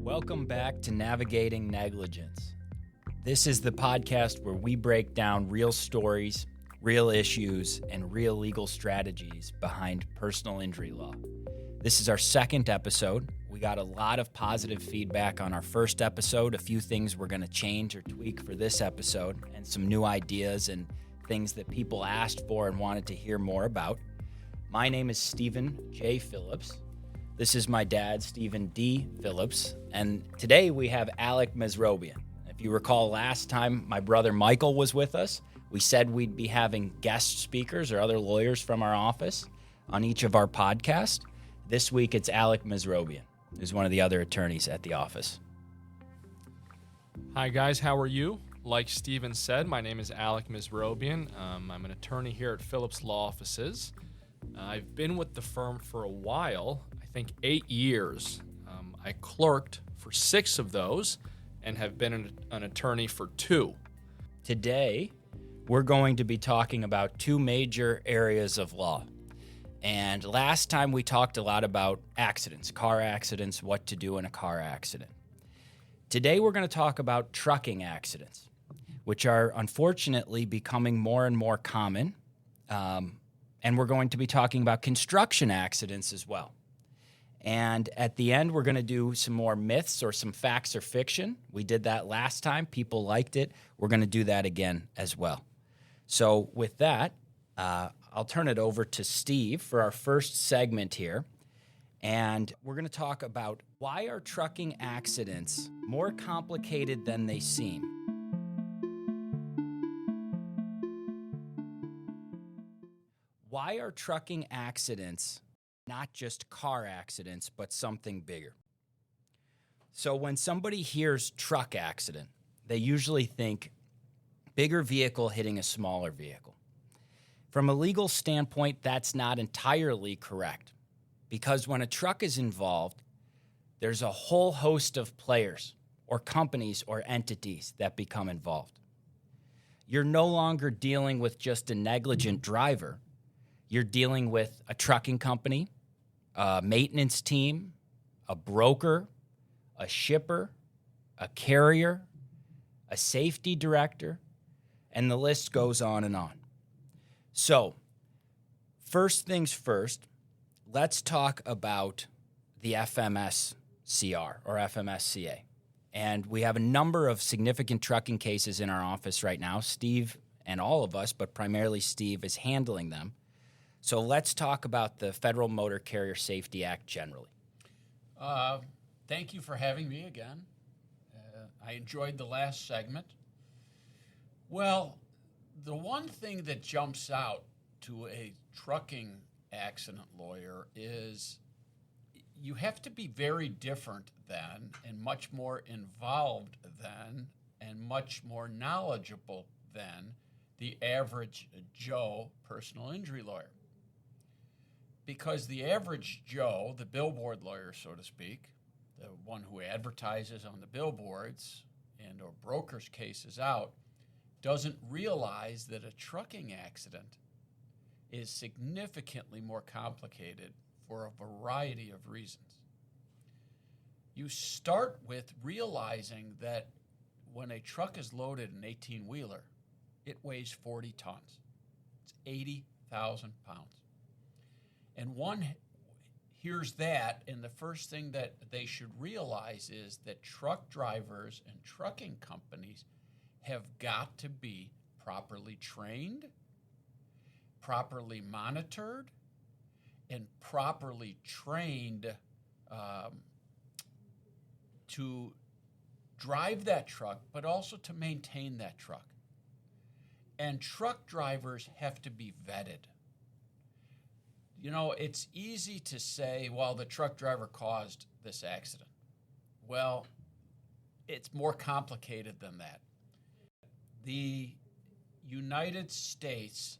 Welcome back to Navigating Negligence. This is the podcast where we break down real stories, real issues, and real legal strategies behind personal injury law. This is our second episode. We got a lot of positive feedback on our first episode, a few things we're going to change or tweak for this episode, and some new ideas and things that people asked for and wanted to hear more about. My name is Stephen J. Phillips. This is my dad, Stephen D. Phillips, and today we have Alec Mesrobian. If you recall last time my brother Michael was with us, we said we'd be having guest speakers or other lawyers from our office on each of our podcasts. This week it's Alec Mesrobian, who's one of the other attorneys at the office. Hi guys, how are you? Like Stephen said, my name is Alec Mesrobian. I'm an attorney here at Phillips Law Offices. I've been with the firm for a while, I think 8 years. I clerked for 6 of those and have been an attorney for 2. Today, we're going to be talking about 2 major areas of law. And last time we talked a lot about accidents, car accidents, what to do in a car accident. Today, we're going to talk about trucking accidents, which are unfortunately becoming more and more common. And we're going to be talking about construction accidents as well. And at the end, we're going to do some more myths or some facts or fiction. We did that last time. People liked it. We're going to do that again as well. So with that, I'll turn it over to Steve for our first segment here. And we're going to talk about why are trucking accidents more complicated than they seem? Why are trucking accidents not just car accidents, but something bigger? So when somebody hears truck accident, they usually think bigger vehicle hitting a smaller vehicle. From a legal standpoint, that's not entirely correct, because when a truck is involved, there's a whole host of players or companies or entities that become involved. You're no longer dealing with just a negligent driver. You're dealing with a trucking company, a maintenance team, a broker, a shipper, a carrier, a safety director, and the list goes on and on. So, first things first, let's talk about the FMSCR or FMSCA. And we have a number of significant trucking cases in our office right now. Steve and all of us, but primarily Steve, is handling them. So let's talk about the Federal Motor Carrier Safety Act generally. Thank you for having me again. I enjoyed the last segment. Well, the one thing that jumps out to a trucking accident lawyer is you have to be very different than, and much more involved than, and much more knowledgeable than the average Joe personal injury lawyer. Because the average Joe, the billboard lawyer, so to speak, the one who advertises on the billboards and or brokers cases out, doesn't realize that a trucking accident is significantly more complicated for a variety of reasons. You start with realizing that when a truck is loaded, an 18-wheeler, it weighs 40 tons. It's 80,000 pounds. And one hears that, and the first thing that they should realize is that truck drivers and trucking companies have got to be properly trained, properly monitored, and properly trained to drive that truck, but also to maintain that truck. And truck drivers have to be vetted. You know, it's easy to say, well, the truck driver caused this accident. Well, it's more complicated than that. The United States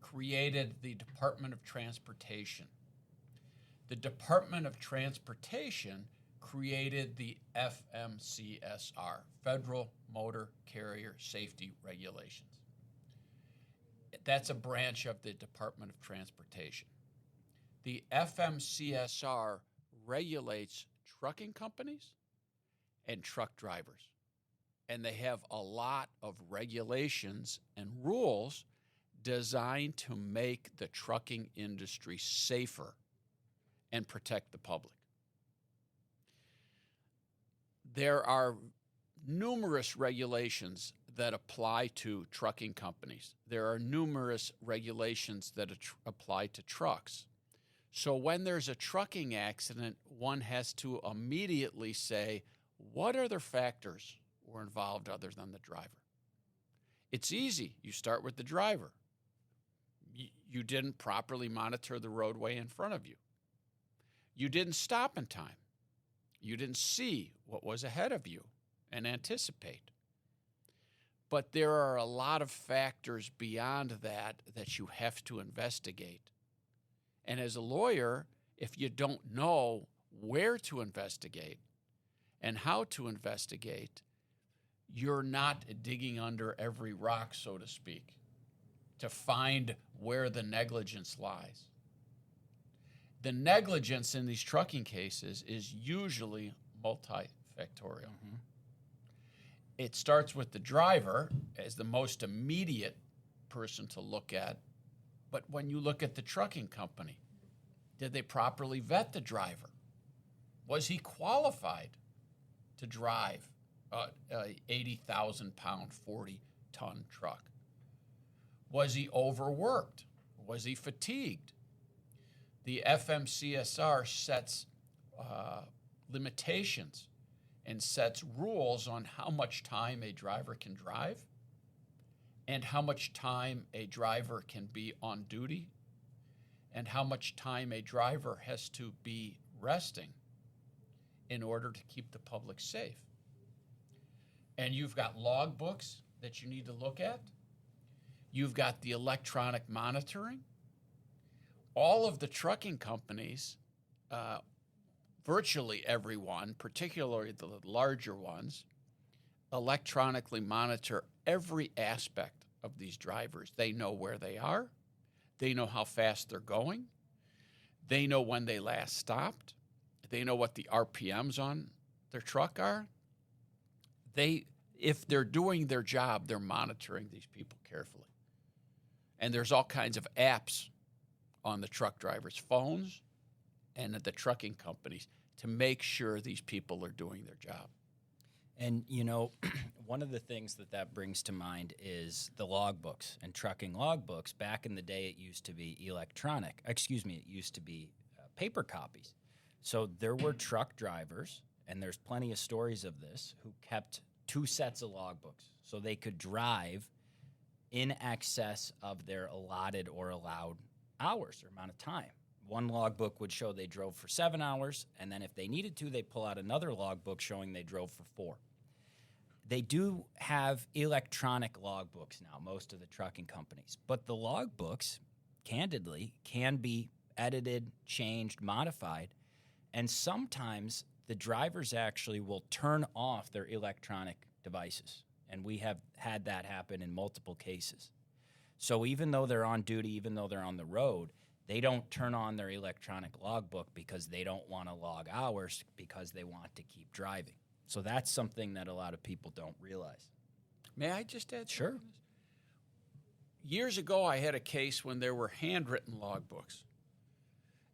created the Department of Transportation. The Department of Transportation created the FMCSR, Federal Motor Carrier Safety Regulations. That's a branch of the Department of Transportation. The FMCSR regulates trucking companies and truck drivers. And they have a lot of regulations and rules designed to make the trucking industry safer and protect the public. There are numerous regulations that apply to trucking companies. There are numerous regulations that apply to trucks. So when there's a trucking accident, one has to immediately say, what other factors were involved other than the driver? It's easy. You start with the driver. You didn't properly monitor the roadway in front of you. You didn't stop in time. You didn't see what was ahead of you and anticipate. But there are a lot of factors beyond that that you have to investigate. And as a lawyer, if you don't know where to investigate and how to investigate, you're not digging under every rock, so to speak, to find where the negligence lies. The negligence in these trucking cases is usually multifactorial. Mm-hmm. It starts with the driver as the most immediate person to look at. But when you look at the trucking company, did they properly vet the driver? Was he qualified to drive a 80,000-pound, 40-ton truck? Was he overworked? Was he fatigued? The FMCSR sets limitations and sets rules on how much time a driver can drive and how much time a driver can be on duty and how much time a driver has to be resting in order to keep the public safe. And you've got logbooks that you need to look at. You've got the electronic monitoring. All of the trucking companies, virtually everyone, particularly the larger ones, electronically monitor every aspect of these drivers. They know where they are. They know how fast they're going. They know when they last stopped. They know what the RPMs on their truck are. If they're doing their job, they're monitoring these people carefully. And there's all kinds of apps on the truck drivers' phones and at the trucking companies to make sure these people are doing their job. And, one of the things that brings to mind is the logbooks and trucking logbooks. Back in the day, it used to be it used to be paper copies. So there were truck drivers, and there's plenty of stories of this, who kept 2 sets of logbooks so they could drive in excess of their allotted or allowed hours or amount of time. One logbook would show they drove for 7 hours, and then if they needed to, they'd pull out another logbook showing they drove for 4. They do have electronic logbooks now, most of the trucking companies, but the logbooks, candidly, can be edited, changed, modified, and sometimes the drivers actually will turn off their electronic devices, and we have had that happen in multiple cases. So even though they're on duty, even though they're on the road, they don't turn on their electronic logbook because they don't want to log hours, because they want to keep driving. So that's something that a lot of people don't realize. May I just add? Sure. Years ago, I had a case when there were handwritten logbooks.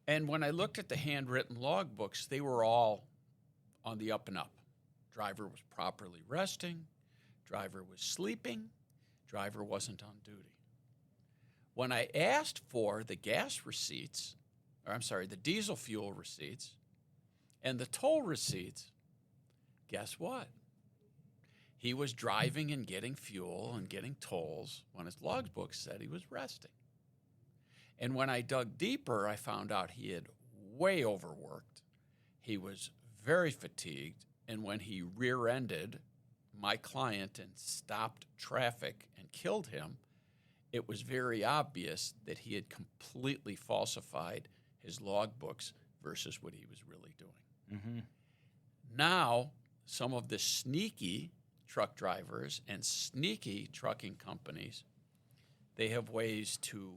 And when I looked at the handwritten logbooks, they were all on the up and up. Driver was properly resting. Driver was sleeping. Driver wasn't on duty. When I asked for the the diesel fuel receipts and the toll receipts, guess what? He was driving and getting fuel and getting tolls when his logbook said he was resting. And when I dug deeper, I found out he had way overworked. He was very fatigued, and when he rear-ended my client and stopped traffic and killed him, it was very obvious that he had completely falsified his logbooks versus what he was really doing. Mm-hmm. Now, some of the sneaky truck drivers and sneaky trucking companies, they have ways to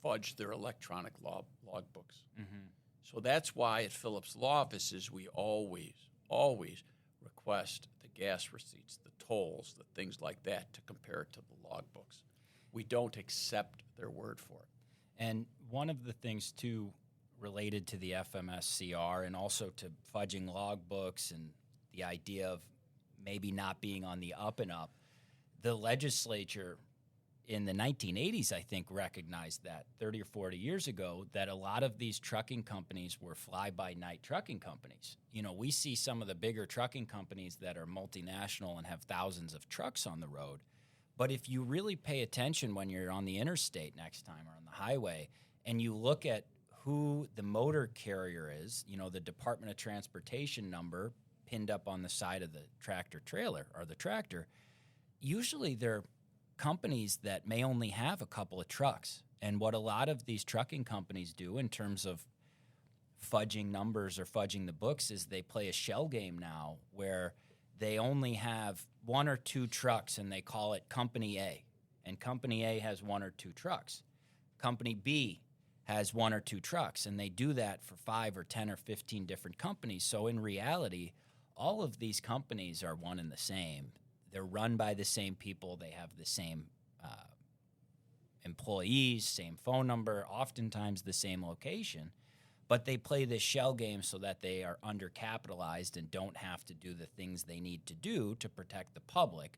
fudge their electronic logbooks. Mm-hmm. So that's why at Phillips Law Offices we always always request the gas receipts, the tolls, the things like that to compare it to the logbooks. We don't accept their word for it. And one of the things, too, related to the FMSCR and also to fudging logbooks and the idea of maybe not being on the up and up, the legislature in the 1980s, I think, recognized that 30 or 40 years ago, that a lot of these trucking companies were fly-by-night trucking companies. You know, we see some of the bigger trucking companies that are multinational and have thousands of trucks on the road. But if you really pay attention when you're on the interstate next time or on the highway, and you look at who the motor carrier is, you know, the Department of Transportation number pinned up on the side of the tractor trailer or the tractor, usually they're companies that may only have a couple of trucks. And what a lot of these trucking companies do in terms of fudging numbers or fudging the books is they play a shell game now where they only have one or two trucks and they call it Company A. And Company A has one or two trucks. Company B has one or two trucks. And they do that for 5 or 10 or 15 different companies. So in reality, all of these companies are one and the same. They're run by the same people. They have the same employees, same phone number, oftentimes the same location. But they play this shell game so that they are undercapitalized and don't have to do the things they need to do to protect the public.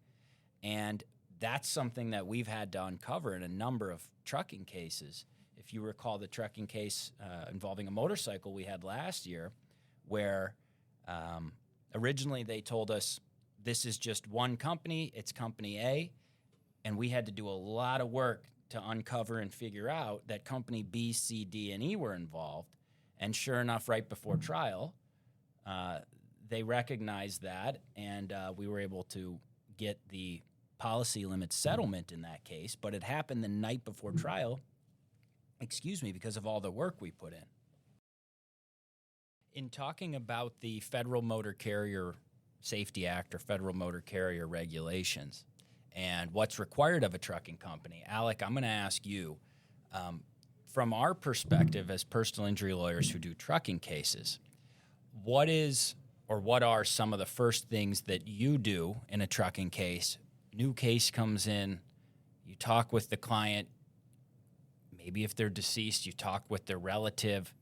And that's something that we've had to uncover in a number of trucking cases. If you recall the trucking case involving a motorcycle we had last year, where originally they told us, this is just one company, it's Company A, and we had to do a lot of work to uncover and figure out that Company B, C, D, and E were involved. And sure enough, right before trial, they recognized that, and we were able to get the policy limit settlement in that case, but it happened the night before trial, because of all the work we put in. In talking about the Federal Motor Carrier Safety Act or Federal Motor Carrier Regulations and what's required of a trucking company, Alec, I'm going to ask you, from our perspective as personal injury lawyers who do trucking cases, what are some of the first things that you do in a trucking case? New case comes in, you talk with the client, maybe if they're deceased, you talk with their relative,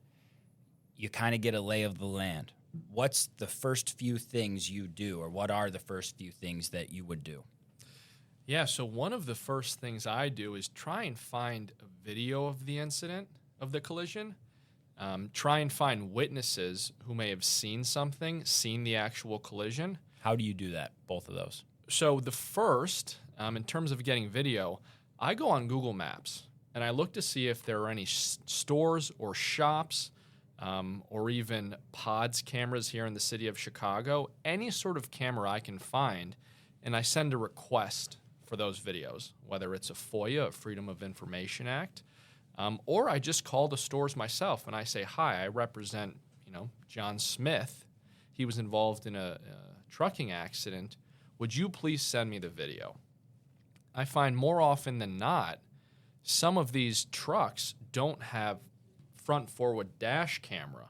you kind of get a lay of the land. What's the first few things you do, or what are the first few things that you would do? Yeah, so one of the first things I do is try and find a video of the incident, of the collision. Try and find witnesses who may have seen the actual collision. How do you do that, both of those? So the first, in terms of getting video, I go on Google Maps, and I look to see if there are any stores or shops or even pods cameras here in the city of Chicago, any sort of camera I can find, and I send a request for those videos, whether it's a FOIA, a Freedom of Information Act, or I just call the stores myself and I say, hi, I represent, John Smith. He was involved in a trucking accident. Would you please send me the video? I find more often than not, some of these trucks don't have front forward dash camera.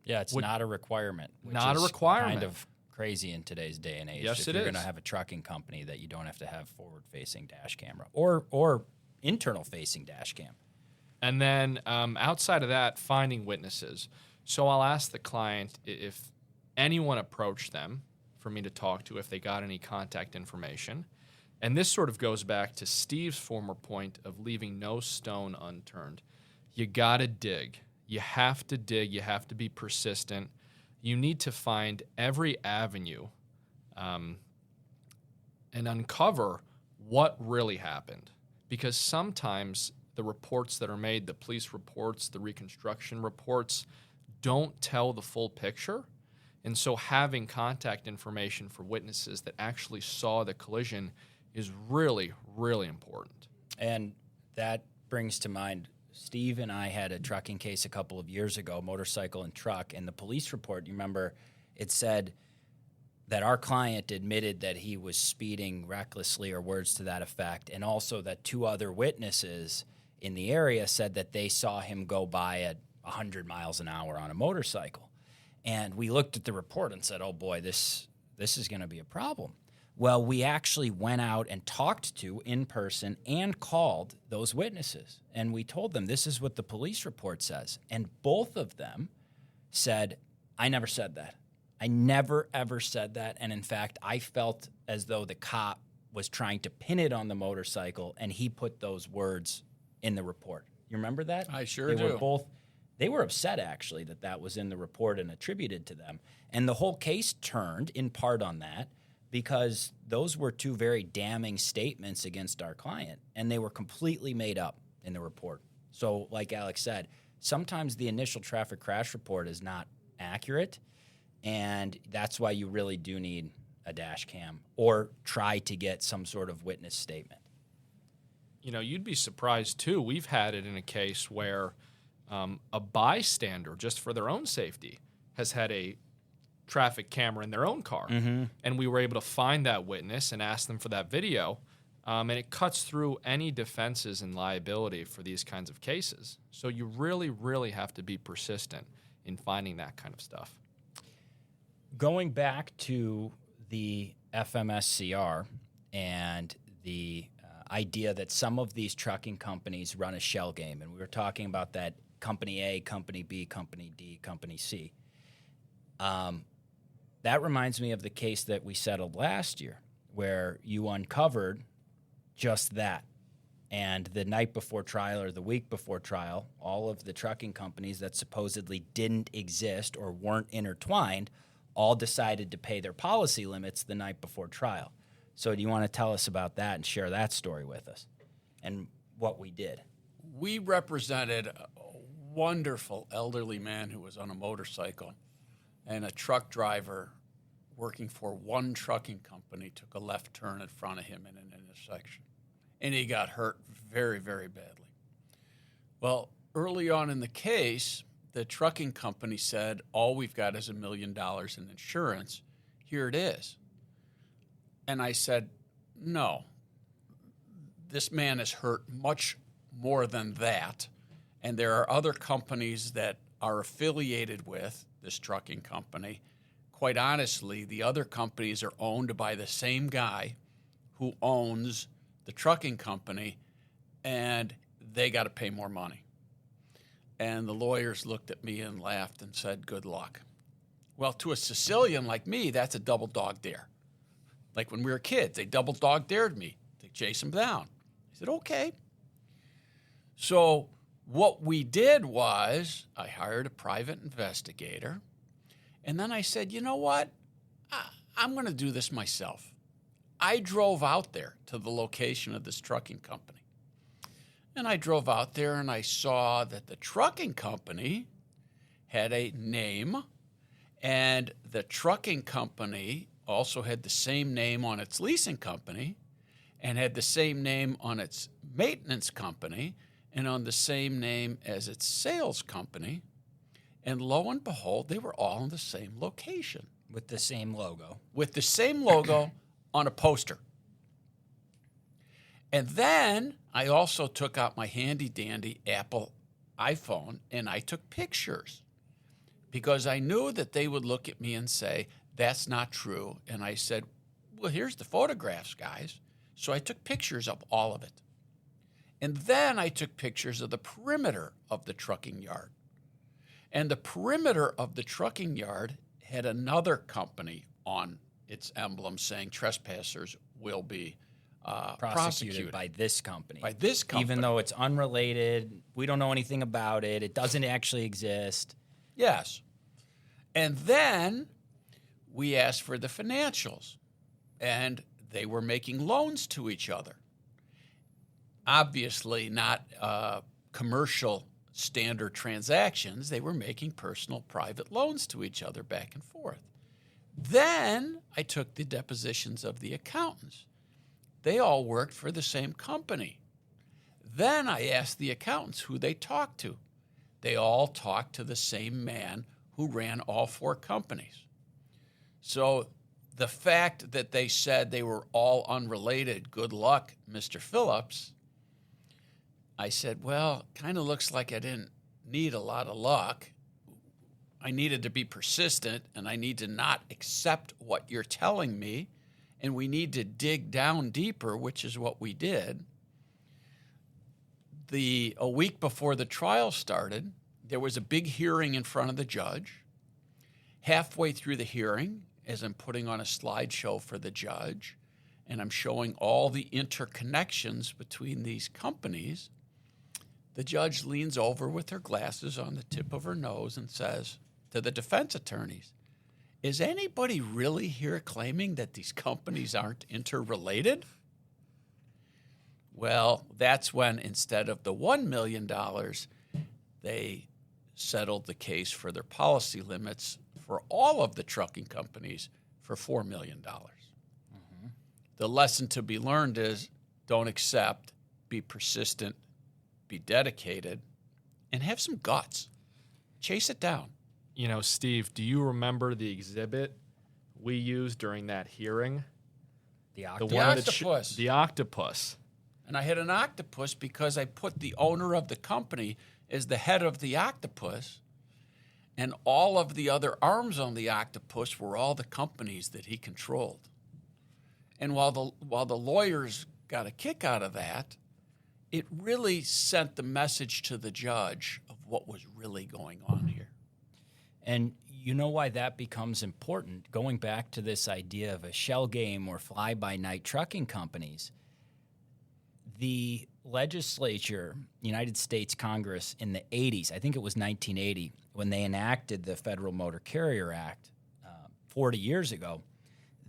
It's not a requirement. Not a requirement. Kind of crazy in today's day and age. Yes, if it you're is. going to have a trucking company that you don't have to have forward-facing dash camera or internal-facing dash cam. And then outside of that, finding witnesses. So I'll ask the client if anyone approached them for me to talk to, if they got any contact information. And this sort of goes back to Steve's former point of leaving no stone unturned. You got to dig. You have to dig. You have to be persistent. You need to find every avenue and uncover what really happened. Because sometimes the reports that are made, the police reports, the reconstruction reports, don't tell the full picture. And so having contact information for witnesses that actually saw the collision is really, really important. And that brings to mind, Steve and I had a trucking case a couple of years ago, motorcycle and truck, and the police report, you remember, it said that our client admitted that he was speeding recklessly or words to that effect, and also that 2 other witnesses in the area said that they saw him go by at 100 miles an hour on a motorcycle. And we looked at the report and said, oh, boy, this is going to be a problem. Well, we actually went out and talked to in person and called those witnesses. And we told them, this is what the police report says. And both of them said, I never said that. I never, ever said that. And in fact, I felt as though the cop was trying to pin it on the motorcycle, and he put those words in the report. You remember that? I sure do. They were upset, actually, that was in the report and attributed to them. And the whole case turned in part on that, because those were two very damning statements against our client, and they were completely made up in the report. So like Alex said, sometimes the initial traffic crash report is not accurate, and that's why you really do need a dash cam or try to get some sort of witness statement. You know, you'd be surprised, too. We've had it in a case where a bystander, just for their own safety, has had a traffic camera in their own car. Mm-hmm. And we were able to find that witness and ask them for that video. And it cuts through any defenses and liability for these kinds of cases. So you really, really have to be persistent in finding that kind of stuff. Going back to the FMSCR and the idea that some of these trucking companies run a shell game, and we were talking about that Company A, Company B, Company D, Company C. That reminds me of the case that we settled last year, where you uncovered just that. And the night before trial or the week before trial, all of the trucking companies that supposedly didn't exist or weren't intertwined all decided to pay their policy limits the night before trial. So do you want to tell us about that and share that story with us and what we did? We represented a wonderful elderly man who was on a motorcycle, and a truck driver working for one trucking company took a left turn in front of him in an intersection, and he got hurt very, very badly. Well, early on in the case, the trucking company said, all we've got is $1 million in insurance. Here it is. And I said, no, this man is hurt much more than that, and there are other companies that are affiliated with this trucking company. Quite honestly, the other companies are owned by the same guy who owns the trucking company, and they got to pay more money. And the lawyers looked at me and laughed and said, good luck. Well, to a Sicilian like me, that's a double dog dare. Like when we were kids, they double dog dared me to chase him down. I said, okay. So what we did was I hired a private investigator, and then I said, you know what? I'm going to do this myself. I drove out there to the location of this trucking company. And I drove out there and I saw that the trucking company had a name, and the trucking company also had the same name on its leasing company and had the same name on its maintenance company and on the same name as its sales company. And lo and behold, they were all in the same location. With the same logo. With the same logo on a poster. And then I also took out my handy-dandy Apple iPhone and I took pictures because I knew that they would look at me and say, that's not true. And I said, well, here's the photographs, guys. So I took pictures of all of it. And then I took pictures of the perimeter of the trucking yard. And the perimeter of the trucking yard had another company on its emblem saying trespassers will be prosecuted by this company. By this company. Even though it's unrelated, we don't know anything about it, it doesn't actually exist. Yes. And then we asked for the financials, and they were making loans to each other. Obviously not commercial standard transactions. They were making personal private loans to each other back and forth. Then I took the depositions of the accountants. They all worked for the same company. Then I asked the accountants who they talked to. They all talked to the same man who ran all four companies. So the fact that they said they were all unrelated, good luck, Mr. Phillips, I said, well, kind of looks like I didn't need a lot of luck. I needed to be persistent, and I need to not accept what you're telling me, and we need to dig down deeper, which is what we did. A week before the trial started, there was a big hearing in front of the judge. Halfway through the hearing, as I'm putting on a slideshow for the judge, and I'm showing all the interconnections between these companies, the judge leans over with her glasses on the tip of her nose and says to the defense attorneys, "Is anybody really here claiming that these companies aren't interrelated?" Well, that's when instead of the $1 million, they settled the case for their policy limits for all of the trucking companies for $4 million. Mm-hmm. The lesson to be learned is don't accept, be persistent, be dedicated, and have some guts. Chase it down. You know, Steve, do you remember the exhibit we used during that hearing? The octopus. The octopus. And I had an octopus because I put the owner of the company as the head of the octopus, and all of the other arms on the octopus were all the companies that he controlled. And while the lawyers got a kick out of that, it really sent the message to the judge of what was really going on here. And you know why that becomes important? Going back to this idea of a shell game or fly-by-night trucking companies, the legislature, United States Congress, in the 80s, I think it was 1980, when they enacted the Federal Motor Carrier Act 40 years ago,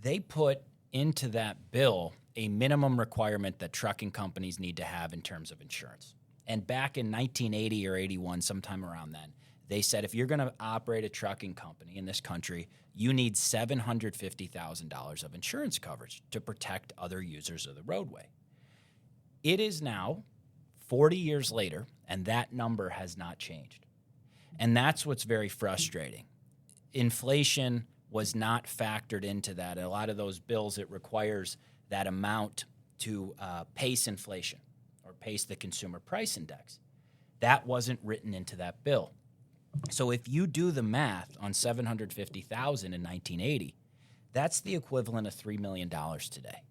they put into that bill a minimum requirement that trucking companies need to have in terms of insurance. And back in 1980 or 81, sometime around then, they said if you're going to operate a trucking company in this country, you need $750,000 of insurance coverage to protect other users of the roadway. It is now 40 years later, and that number has not changed. And that's what's very frustrating. Inflation was not factored into that. A lot of those bills, it requires that amount to pace inflation or pace the consumer price index. That wasn't written into that bill. So if you do the math on $750,000 in 1980, that's the equivalent of $3 million today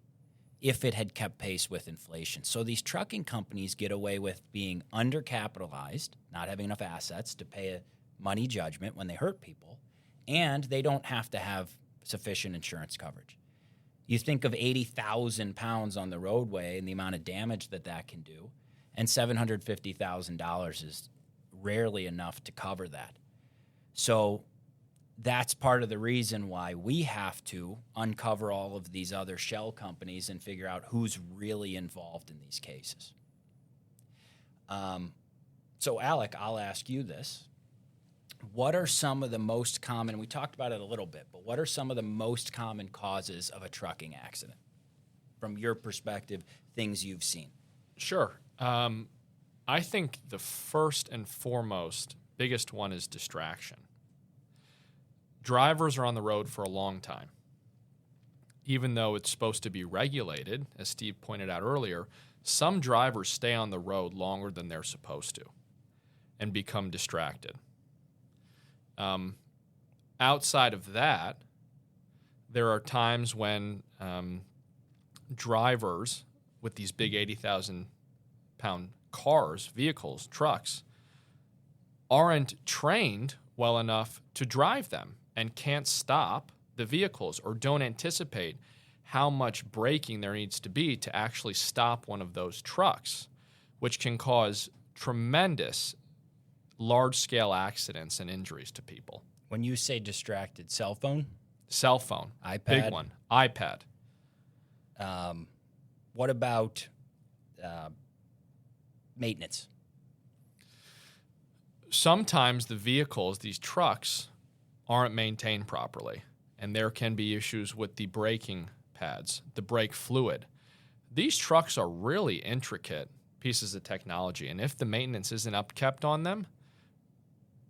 if it had kept pace with inflation. So these trucking companies get away with being undercapitalized, not having enough assets to pay a money judgment when they hurt people, and they don't have to have sufficient insurance coverage. You think of 80,000 pounds on the roadway and the amount of damage that can do, and $750,000 is rarely enough to cover that. So that's part of the reason why we have to uncover all of these other shell companies and figure out who's really involved in these cases. So, Alec, I'll ask you this. What are some of the most common, we talked about it a little bit, but what are some of the most common causes of a trucking accident? From your perspective, things you've seen. Sure. I think the first and foremost biggest one is distraction. Drivers are on the road for a long time. Even though it's supposed to be regulated, as Steve pointed out earlier, some drivers stay on the road longer than they're supposed to and become distracted. Outside of that, there are times when drivers with these big 80,000-pound cars, vehicles, trucks, aren't trained well enough to drive them and can't stop the vehicles or don't anticipate how much braking there needs to be to actually stop one of those trucks, which can cause tremendous large-scale accidents and injuries to people. When you say distracted, cell phone? Cell phone. iPad? Big one. iPad. What about maintenance? Sometimes the vehicles, these trucks, aren't maintained properly, and there can be issues with the braking pads, the brake fluid. These trucks are really intricate pieces of technology, and if the maintenance isn't upkept on them,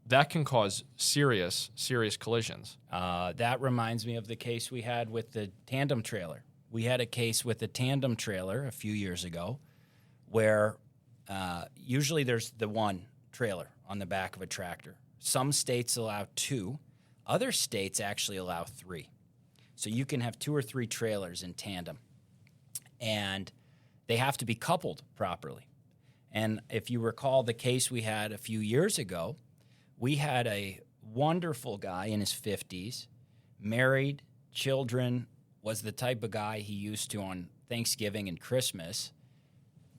that can cause serious collisions. That reminds me of the case we had with the tandem trailer. We had a case with a tandem trailer a few years ago where usually there's the one trailer on the back of a tractor. Some states allow 2. Other states actually allow 3. So you can have 2 or 3 trailers in tandem. And they have to be coupled properly. And if you recall the case we had a few years ago, we had a wonderful guy in his 50s, married, children, was the type of guy he used to on Thanksgiving and Christmas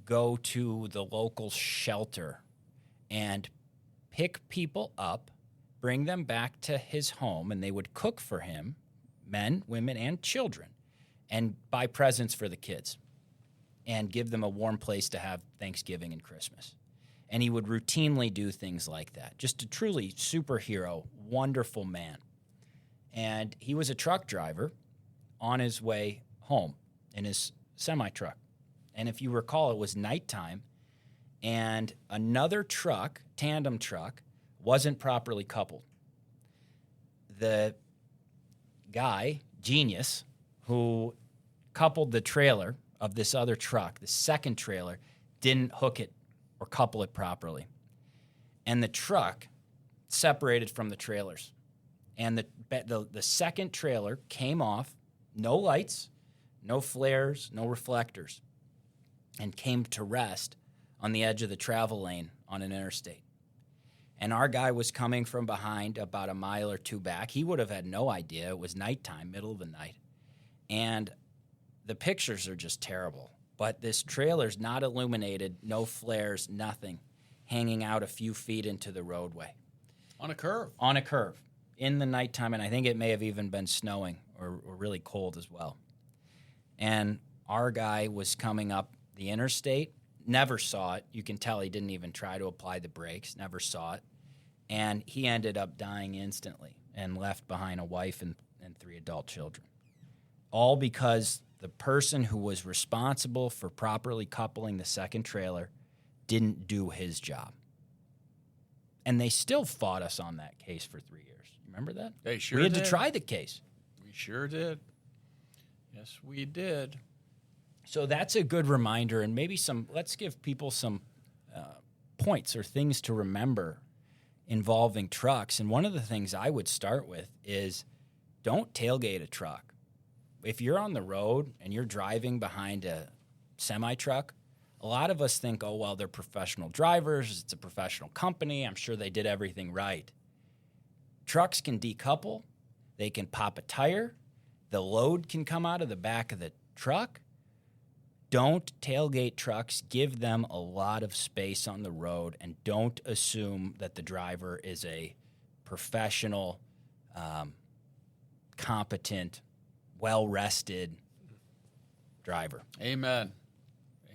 go to the local shelter and pick people up, bring them back to his home, and they would cook for him, men, women, and children, and buy presents for the kids and give them a warm place to have Thanksgiving and Christmas. And he would routinely do things like that. Just a truly superhero, wonderful man. And he was a truck driver on his way home in his semi-truck. And if you recall, it was nighttime, and another truck, tandem truck, wasn't properly coupled. The guy, genius, who coupled the trailer of this other truck, the second trailer, didn't hook it or couple it properly. And the truck separated from the trailers. And the second trailer came off, no lights, no flares, no reflectors, and came to rest on the edge of the travel lane on an interstate. And our guy was coming from behind about a mile or 2 back. He would have had no idea. It was nighttime, middle of the night. And the pictures are just terrible. But this trailer's not illuminated, no flares, nothing, hanging out a few feet into the roadway. On a curve. On a curve in the nighttime, and I think it may have even been snowing or really cold as well. And our guy was coming up the interstate, never saw it. You can tell he didn't even try to apply the brakes, never saw it. And he ended up dying instantly and left behind a wife and 3 adult children. All because the person who was responsible for properly coupling the second trailer didn't do his job. And they still fought us on that case for 3 years. Remember that? They sure We had did. to try the case. We sure did. Yes, we did. So that's a good reminder, and maybe let's give people some points or things to remember involving trucks. And one of the things I would start with is don't tailgate a truck. If you're on the road and you're driving behind a semi-truck, a lot of us think, oh, well, they're professional drivers. It's a professional company. I'm sure they did everything right. Trucks can decouple. They can pop a tire. The load can come out of the back of the truck. Don't tailgate trucks. Give them a lot of space on the road, and don't assume that the driver is a professional, competent, well-rested driver. Amen.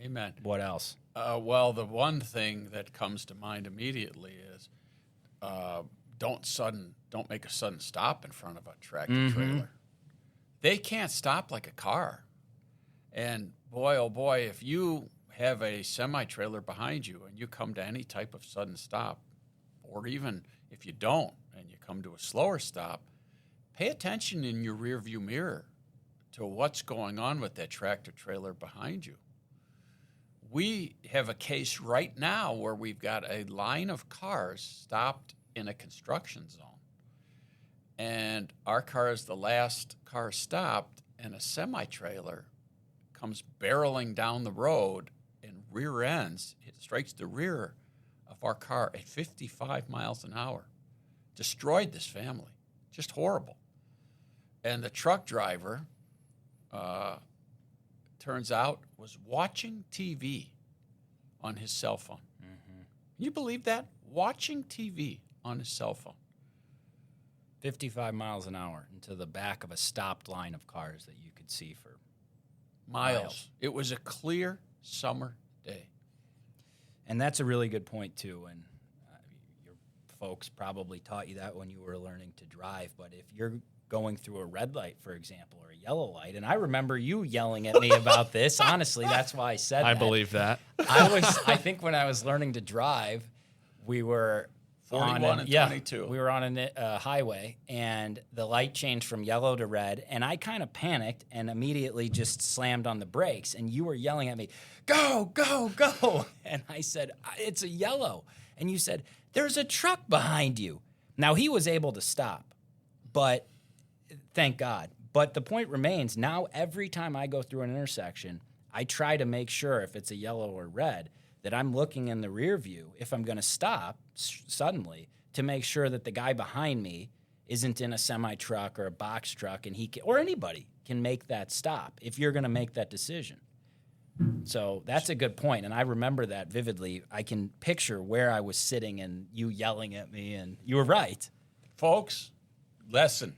Amen. What else? Well, the one thing that comes to mind immediately is don't make a sudden stop in front of a tractor trailer. They can't stop like a car. And boy, oh boy, if you have a semi-trailer behind you and you come to any type of sudden stop, or even if you don't and you come to a slower stop, pay attention in your rearview mirror to what's going on with that tractor trailer behind you. We have a case right now where we've got a line of cars stopped in a construction zone. And our car is the last car stopped, and a semi-trailer comes barreling down the road and rear ends. It strikes the rear of our car at 55 miles an hour. Destroyed this family. Just horrible. And the truck driver, turns out, was watching TV on his cell phone. Can you believe that? Watching TV on his cell phone. 55 miles an hour into the back of a stopped line of cars that you could see for Miles. It was a clear summer day. And that's a really good point, too. And your folks probably taught you that when you were learning to drive. But if you're going through a red light, for example, or a yellow light, and I remember you yelling at me about this. Honestly, that's why I said that. I believe that. I think when I was learning to drive, we were 41 and 22. We were on a highway, and the light changed from yellow to red, and I kind of panicked and immediately just slammed on the brakes, and you were yelling at me, go, go, go. And I said, it's a yellow. And you said, there's a truck behind you. Now, he was able to stop, but thank God. But the point remains, now every time I go through an intersection, I try to make sure if it's a yellow or red that I'm looking in the rear view if I'm going to stop suddenly to make sure that the guy behind me isn't in a semi-truck or a box truck and or anybody can make that stop if you're going to make that decision. So that's a good point, and I remember that vividly. I can picture where I was sitting and you yelling at me, and you were right. Folks, lesson.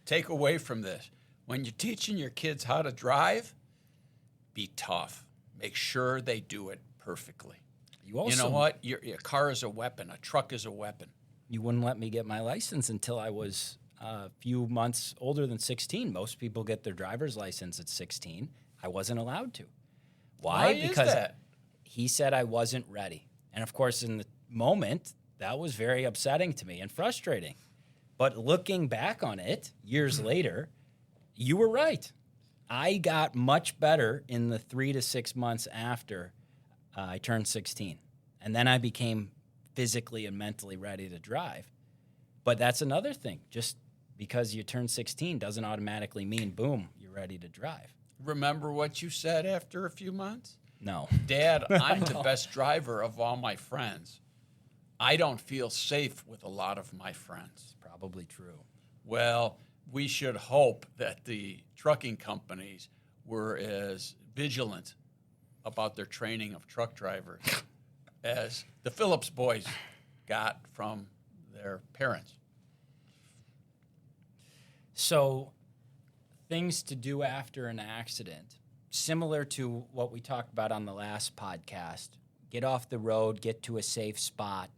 Take away from this. When you're teaching your kids how to drive, be tough. Make sure they do it perfectly. You know what? Your car is a weapon. A truck is a weapon. You wouldn't let me get my license until I was a few months older than 16. Most people get their driver's license at 16. I wasn't allowed to. Why? Because he said I wasn't ready. And, of course, in the moment, that was very upsetting to me and frustrating. But looking back on it years later, you were right. I got much better in the 3 to 6 months after I turned 16. And then I became physically and mentally ready to drive. But that's another thing. Just because you turn 16 doesn't automatically mean, boom, you're ready to drive. Remember what you said after a few months? No. Dad, I'm the best driver of all my friends. I don't feel safe with a lot of my friends. Probably true. Well, we should hope that the trucking companies were as vigilant about their training of truck drivers as the Phillips boys got from their parents. So, things to do after an accident, similar to what we talked about on the last podcast. Get off the road, get to a safe spot,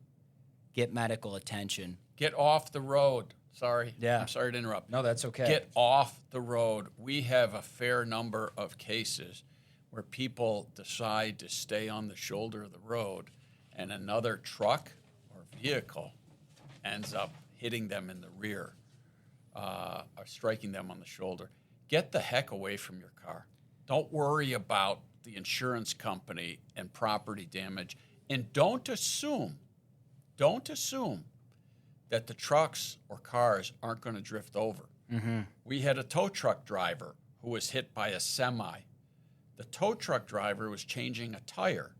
get medical attention. Get off the road. Sorry. Yeah. I'm sorry to interrupt. No, that's okay. Get off the road. We have a fair number of cases where people decide to stay on the shoulder of the road and another truck or vehicle ends up hitting them in the rear or striking them on the shoulder. Get the heck away from your car. Don't worry about the insurance company and property damage. And don't assume that the trucks or cars aren't going to drift over. Mm-hmm. We had a tow truck driver who was hit by a semi. The tow truck driver was changing a tire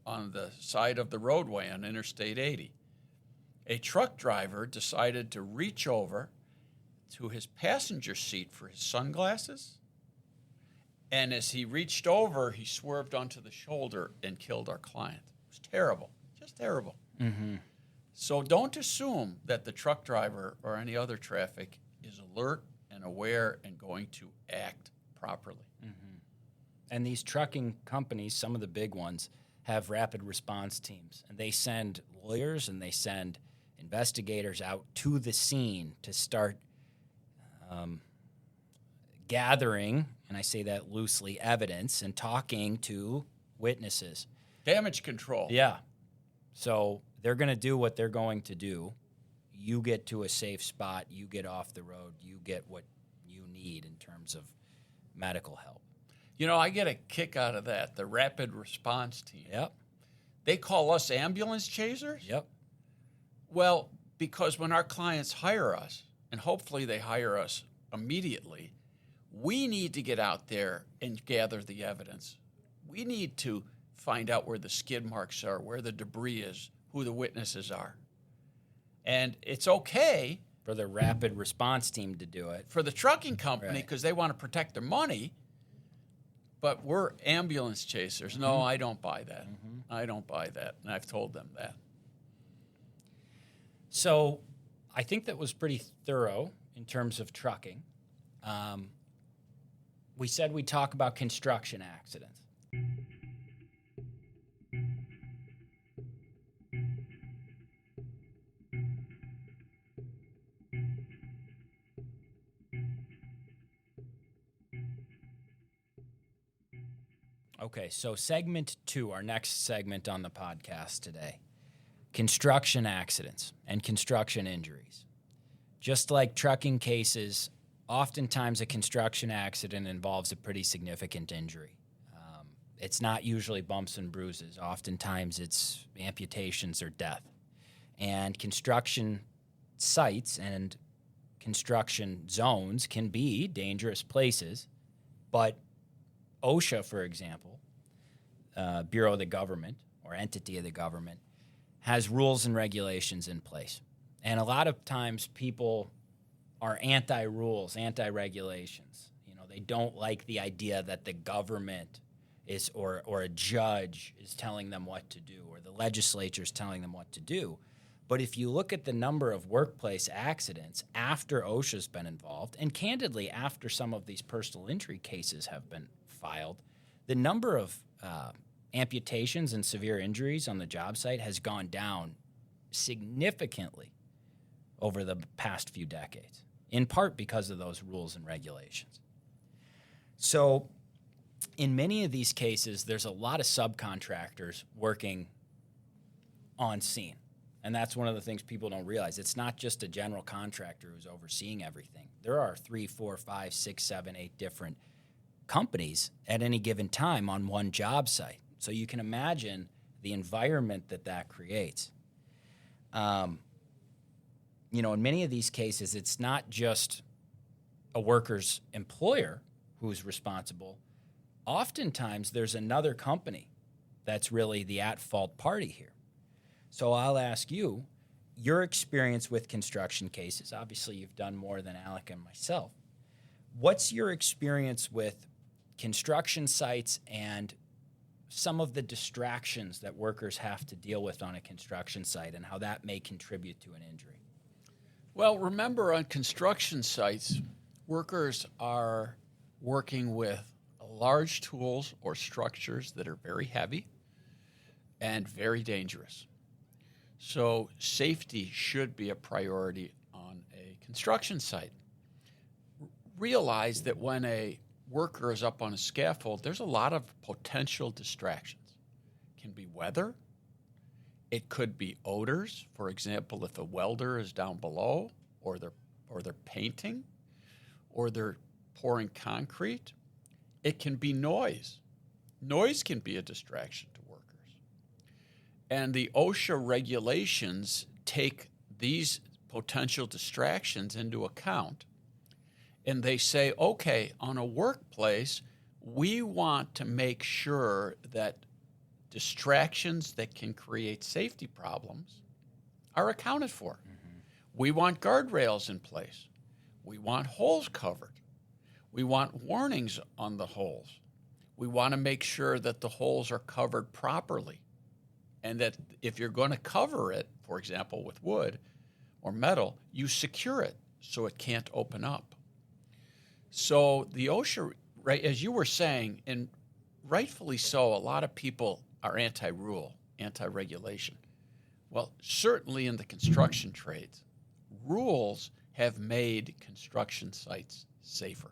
on the side of the roadway on Interstate 80. A truck driver decided to reach over to his passenger seat for his sunglasses, and as he reached over, he swerved onto the shoulder and killed our client. It was terrible, just terrible. Mm-hmm. So don't assume that the truck driver or any other traffic is alert and aware and going to act properly. Mm-hmm. And these trucking companies, some of the big ones, have rapid response teams. And they send lawyers and they send investigators out to the scene to start gathering, and I say that loosely, evidence and talking to witnesses. Damage control. Yeah. So they're going to do what they're going to do. You get to a safe spot. You get off the road. You get what you need in terms of medical help. You know, I get a kick out of that, the rapid response team. Yep. They call us ambulance chasers? Yep. Well, because when our clients hire us, and hopefully they hire us immediately, we need to get out there and gather the evidence. We need to find out where the skid marks are, where the debris is, who the witnesses are. And it's okay For the rapid response team to do it. for the trucking company Right. because they want to protect their money, but we're ambulance chasers. No, I don't buy that. I don't buy that, and I've told them that. So I think that was pretty thorough in terms of trucking. We said we'd talk about construction accidents. Okay, so segment 2, our next segment on the podcast today. Construction accidents and construction injuries. Just like trucking cases, oftentimes a construction accident involves a pretty significant injury. It's not usually bumps and bruises. Oftentimes it's amputations or death. And construction sites and construction zones can be dangerous places, but OSHA, for example, Bureau of the Government or entity of the government, has rules and regulations in place. And a lot of times people are anti-rules, anti-regulations. You know, they don't like the idea that the government is or a judge is telling them what to do or the legislature is telling them what to do. But if you look at the number of workplace accidents after OSHA's been involved, and candidly after some of these personal injury cases have been filed, the number of amputations and severe injuries on the job site has gone down significantly over the past few decades, in part because of those rules and regulations. So in many of these cases, there's a lot of subcontractors working on scene. And that's one of the things people don't realize. It's not just a general contractor who's overseeing everything. There are 3, 4, 5, 6, 7, 8 different companies at any given time on one job site. So you can imagine the environment that creates. You know, in many of these cases, it's not just a worker's employer who's responsible. Oftentimes, there's another company that's really the at-fault party here. So I'll ask you, your experience with construction cases, obviously you've done more than Alec and myself. What's your experience with construction sites and some of the distractions that workers have to deal with on a construction site and how that may contribute to an injury? Well, remember, on construction sites, workers are working with large tools or structures that are very heavy and very dangerous. So safety should be a priority on a construction site. Realize that when a worker is up on a scaffold, there's a lot of potential distractions. It can be weather. It could be odors. For example, if a welder is down below, or they're painting, or they're pouring concrete. It can be noise. Noise can be a distraction to workers. And the OSHA regulations take these potential distractions into account. And they say, okay, on a workplace, we want to make sure that distractions that can create safety problems are accounted for. Mm-hmm. We want guardrails in place. We want holes covered. We want warnings on the holes. We want to make sure that the holes are covered properly. And that if you're going to cover it, for example, with wood or metal, you secure it so it can't open up. So the OSHA, right, as you were saying, and rightfully so, a lot of people are anti-rule, anti-regulation. Well, certainly in the construction trades, rules have made construction sites safer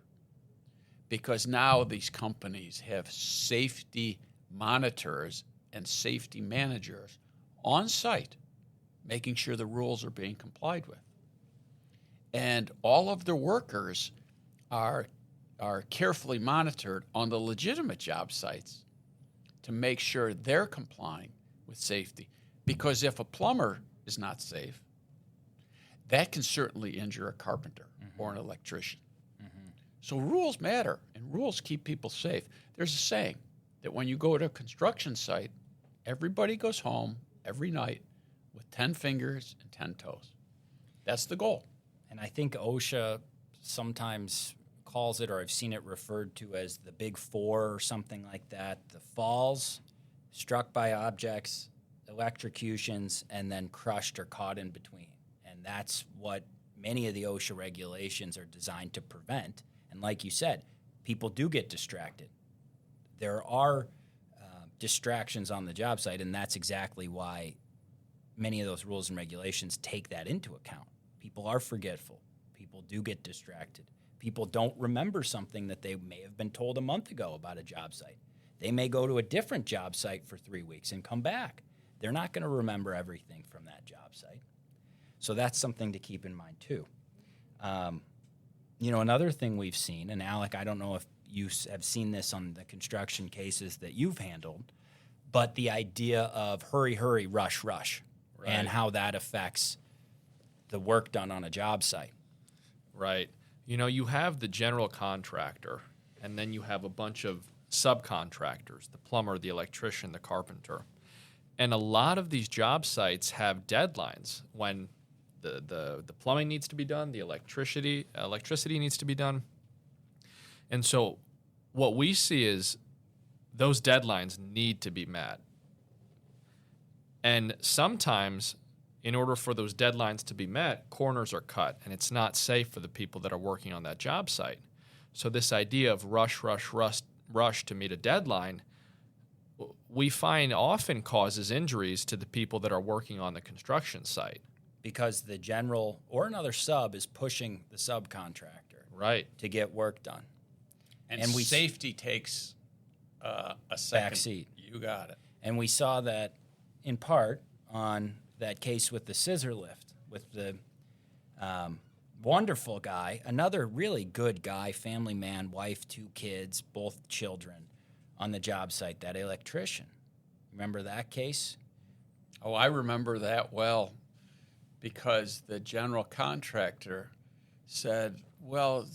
because now these companies have safety monitors and safety managers on site making sure the rules are being complied with. And all of their workers are carefully monitored on the legitimate job sites to make sure they're complying with safety. Because if a plumber is not safe, that can certainly injure a carpenter mm-hmm. or an electrician. Mm-hmm. So rules matter, and rules keep people safe. There's a saying that when you go to a construction site, everybody goes home every night with 10 fingers and 10 toes. That's the goal. And I think OSHA sometimes calls it, or I've seen it referred to as the Big Four or something like that: the falls, struck by objects, electrocutions, and then crushed or caught in between. And that's what many of the OSHA regulations are designed to prevent. And like you said, people do get distracted. There are distractions on the job site, and that's exactly why many of those rules and regulations take that into account. People are forgetful. People do get distracted. People don't remember something that they may have been told a month ago about a job site. They may go to a different job site for 3 weeks and come back. They're not going to remember everything from that job site. So that's something to keep in mind, too. Another thing we've seen, and Alec, I don't know if you have seen this on the construction cases that you've handled, but the idea of hurry, hurry, rush, rush, right, and how that affects the work done on a job site. Right. You have the general contractor, and then you have a bunch of subcontractors, the plumber, the electrician, the carpenter. And a lot of these job sites have deadlines when the plumbing needs to be done, the electricity needs to be done. And so what we see is those deadlines need to be met. And sometimes, in order for those deadlines to be met, corners are cut, and it's not safe for the people that are working on that job site. So this idea of rush to meet a deadline, we find often causes injuries to the people that are working on the construction site. Because the general or another sub is pushing the subcontractor Right. to get work done. And safety takes a second. Backseat. You got it. And we saw that in part on that case with the scissor lift, with the wonderful guy, another really good guy, family man, wife, 2 kids, both children on the job site, that electrician. Remember that case? Oh, I remember that well, because the general contractor said, well,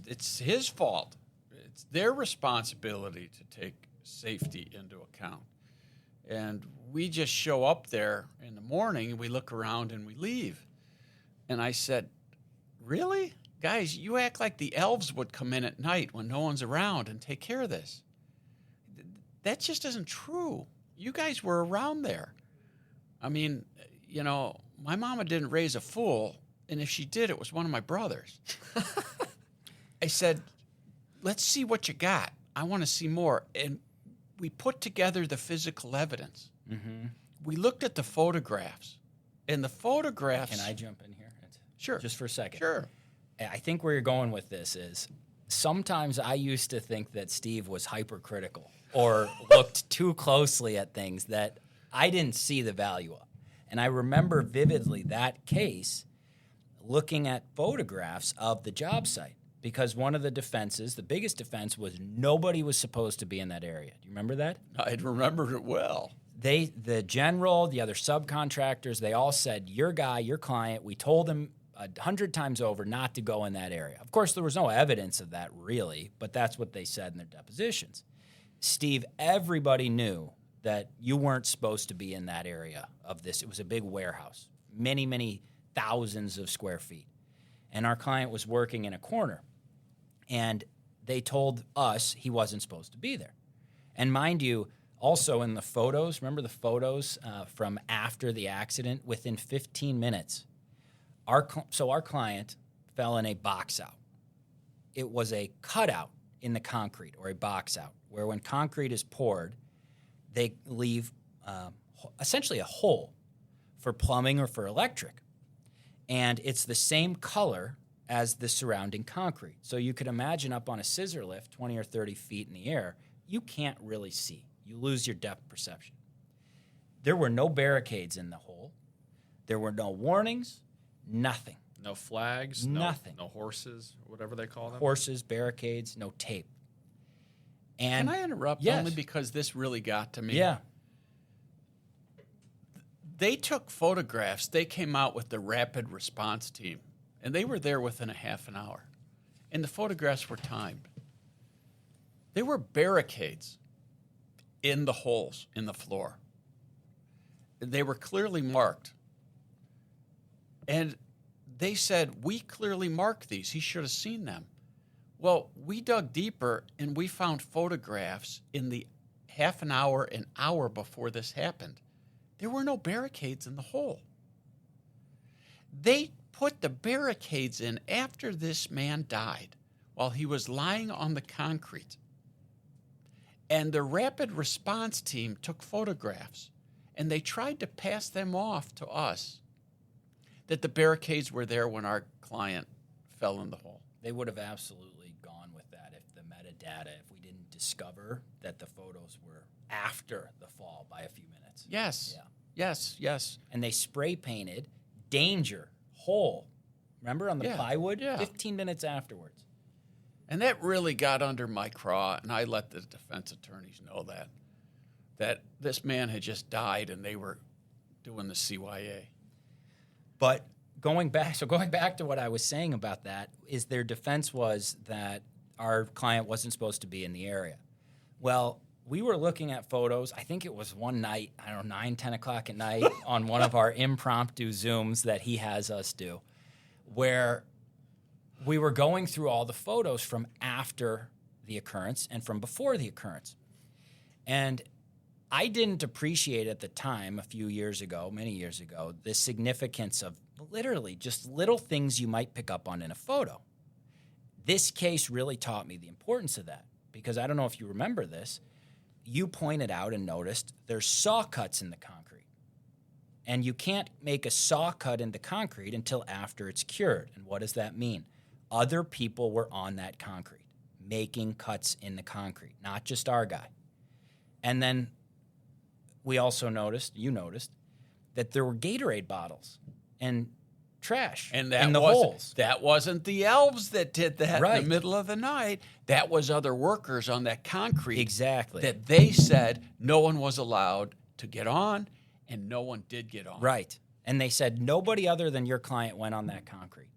it's his fault. It's their responsibility to take safety into account. And we just show up there in the morning, and we look around and we leave. And I said, really? Guys, you act like the elves would come in at night when no one's around and take care of this. That just isn't true. You guys were around there. I mean, my mama didn't raise a fool, and if she did, it was one of my brothers. I said, let's see what you got. I want to see more. And we put together the physical evidence. Mm-hmm. We looked at the photographs, and the photographs... Can I jump in here? Sure. Just for a second. Sure. I think where you're going with this is sometimes I used to think that Steve was hypercritical or looked too closely at things that I didn't see the value of. And I remember vividly that case looking at photographs of the job site, because one of the defenses, the biggest defense, was nobody was supposed to be in that area. Do you remember that? I remembered it well. The general, the other subcontractors, they all said, your guy, your client, we told him 100 times over not to go in that area. Of course, there was no evidence of that really, but that's what they said in their depositions. Steve, everybody knew that you weren't supposed to be in that area of this. It was a big warehouse, many, many thousands of square feet. And our client was working in a corner. And they told us he wasn't supposed to be there. And mind you, also in the photos, remember the photos from after the accident? Within 15 minutes, our client fell in a box out. It was a cutout in the concrete, or a box out, where when concrete is poured, they leave essentially a hole for plumbing or for electric. And it's the same color as the surrounding concrete. So you could imagine up on a scissor lift, 20 or 30 feet in the air, you can't really see. You lose your depth perception. There were no barricades in the hole. There were no warnings, nothing. No flags, nothing. No horses, whatever they call them. Horses, barricades, no tape. And can I interrupt? Yes. Only because this really got to me. Yeah. They took photographs. They came out with the rapid response team, and they were there within a half an hour. And the photographs were timed. There were barricades in the holes in the floor. They were clearly marked. And they said, we clearly marked these. He should have seen them. Well, we dug deeper, and we found photographs in the half an hour before this happened. There were no barricades in the hole. They put the barricades in after this man died, while he was lying on the concrete. And the rapid response team took photographs, and they tried to pass them off to us, that the barricades were there when our client fell in the hole. They would have absolutely gone with that if the metadata, if we didn't discover that the photos were after the fall by a few minutes. Yes. Yeah. Yes. And they spray painted danger, hole. Remember on the plywood? Yeah. 15 minutes afterwards. And that really got under my craw, and I let the defense attorneys know that this man had just died and they were doing the CYA. But going back to what I was saying about that is their defense was that our client wasn't supposed to be in the area. Well, we were looking at photos. I think it was one night, I don't know, 9, 10 o'clock at night on one of our impromptu Zooms that he has us do, where we were going through all the photos from after the occurrence and from before the occurrence. And I didn't appreciate at the time, a few years ago, many years ago, the significance of literally just little things you might pick up on in a photo. This case really taught me the importance of that, because I don't know if you remember this. You pointed out and noticed there's saw cuts in the concrete. And you can't make a saw cut in the concrete until after it's cured. And what does that mean? Other people were on that concrete, making cuts in the concrete, not just our guy. And then we also noticed, you noticed, that there were Gatorade bottles and trash and in the holes. That wasn't the elves that did that Right. in the middle of the night. That was other workers on that concrete. Exactly. That they said no one was allowed to get on, and no one did get on. Right. And they said nobody other than your client went on that concrete.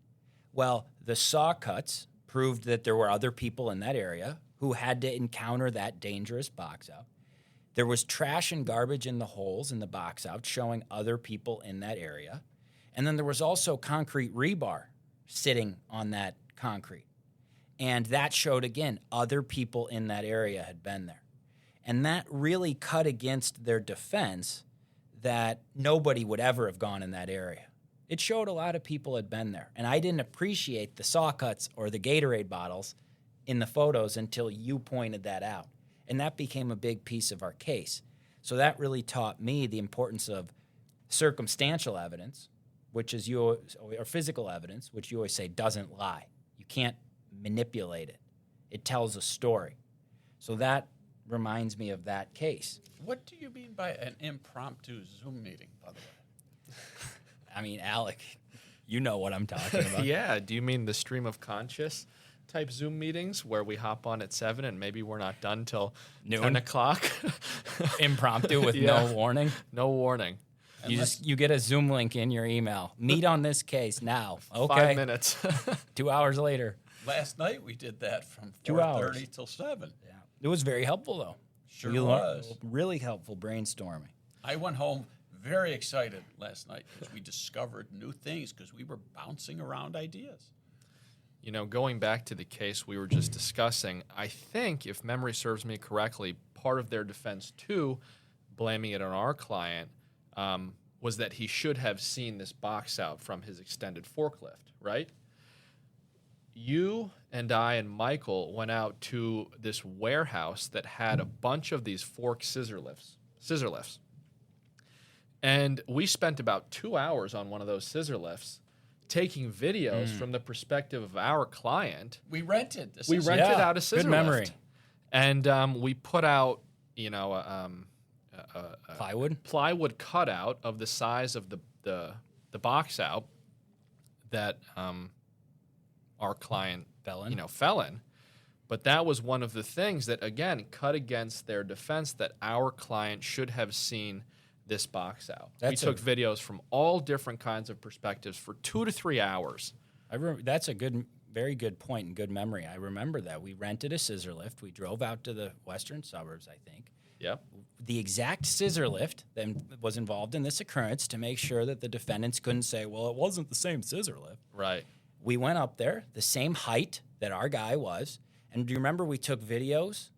Well, the saw cuts proved that there were other people in that area who had to encounter that dangerous box out. There was trash and garbage in the holes in the box out showing other people in that area. And then there was also concrete rebar sitting on that concrete. And that showed, again, other people in that area had been there. And that really cut against their defense that nobody would ever have gone in that area. It showed a lot of people had been there. And I didn't appreciate the saw cuts or the Gatorade bottles in the photos until you pointed that out. And that became a big piece of our case. So that really taught me the importance of circumstantial evidence, which is or physical evidence, which you always say doesn't lie. You can't manipulate it. It tells a story. So that reminds me of that case. What do you mean by an impromptu Zoom meeting, by the way? I mean, Alec, you know what I'm talking about. Yeah. Do you mean the stream of conscious type Zoom meetings where we hop on at 7 and maybe we're not done till Noon. 10 o'clock? Impromptu with Yeah. no warning. No warning. You get a Zoom link in your email. Meet on this case now. Okay. 5 minutes. 2 hours later. Last night we did that from 2 hours. 4:30 till 7. Yeah. It was very helpful, though. Sure We learned- was. Really helpful brainstorming. I went home very excited last night because we discovered new things because we were bouncing around ideas. You know, going back to the case we were just discussing, I think, if memory serves me correctly, part of their defense, too, blaming it on our client, was that he should have seen this box out from his extended forklift, right? You and I and Michael went out to this warehouse that had a bunch of these fork scissor lifts. And we spent about 2 hours on one of those scissor lifts taking videos from the perspective of our client. We rented this. We rented Yeah, out a scissor good memory. lift. And we put out, Plywood? cutout of the size of the box out that our client Fell in. fell in. But that was one of the things that, again, cut against their defense that our client should have seen this box out. We took videos from all different kinds of perspectives for 2 to 3 hours. That's a very good point and good memory. I remember that. We rented a scissor lift. We drove out to the western suburbs, I think. Yep. The exact scissor lift that was involved in this occurrence to make sure that the defendants couldn't say, well, it wasn't the same scissor lift. Right. We went up there, the same height that our guy was. And do you remember we took videos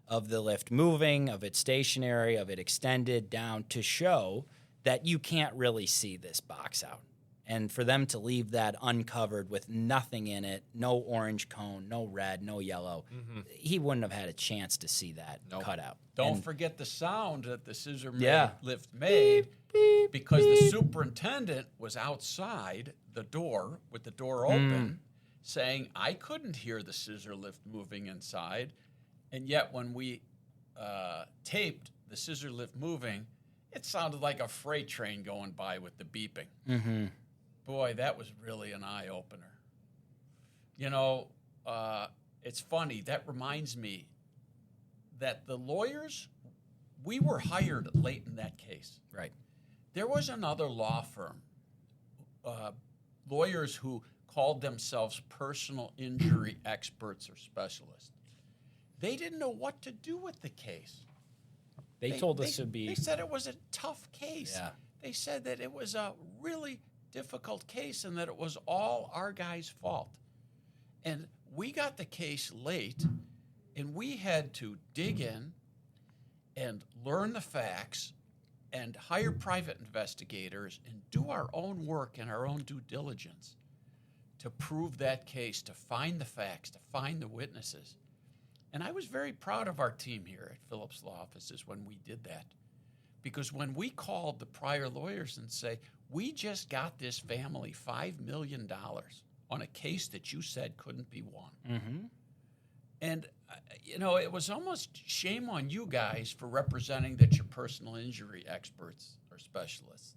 of the lift moving, of it stationary, of it extended down to show that you can't really see this box out. And for them to leave that uncovered with nothing in it, no orange cone, no red, no yellow, he wouldn't have had a chance to see that cutout. Don't forget the sound that the scissor lift Beep, made beep, because the beep. superintendent was outside the door with the door open saying, I couldn't hear the scissor lift moving inside. And yet when we taped the scissor lift moving, it sounded like a freight train going by with the beeping. Mm-hmm. Boy, that was really an eye-opener. It's funny. That reminds me that the lawyers, we were hired late in that case. Right. There was another law firm lawyers who called themselves personal injury experts or specialists. They didn't know what to do with the case. They told us it'd be... They said it was a tough case. Yeah. They said that it was a really difficult case and that it was all our guy's fault. And we got the case late, and we had to dig in and learn the facts and hire private investigators and do our own work and our own due diligence to prove that case, to find the facts, to find the witnesses. And I was very proud of our team here at Phillips Law Offices when we did that. Because when we called the prior lawyers and say, we just got this family $5 million on a case that you said couldn't be won. Mm-hmm. And, it was almost shame on you guys for representing that you're personal injury experts or specialists.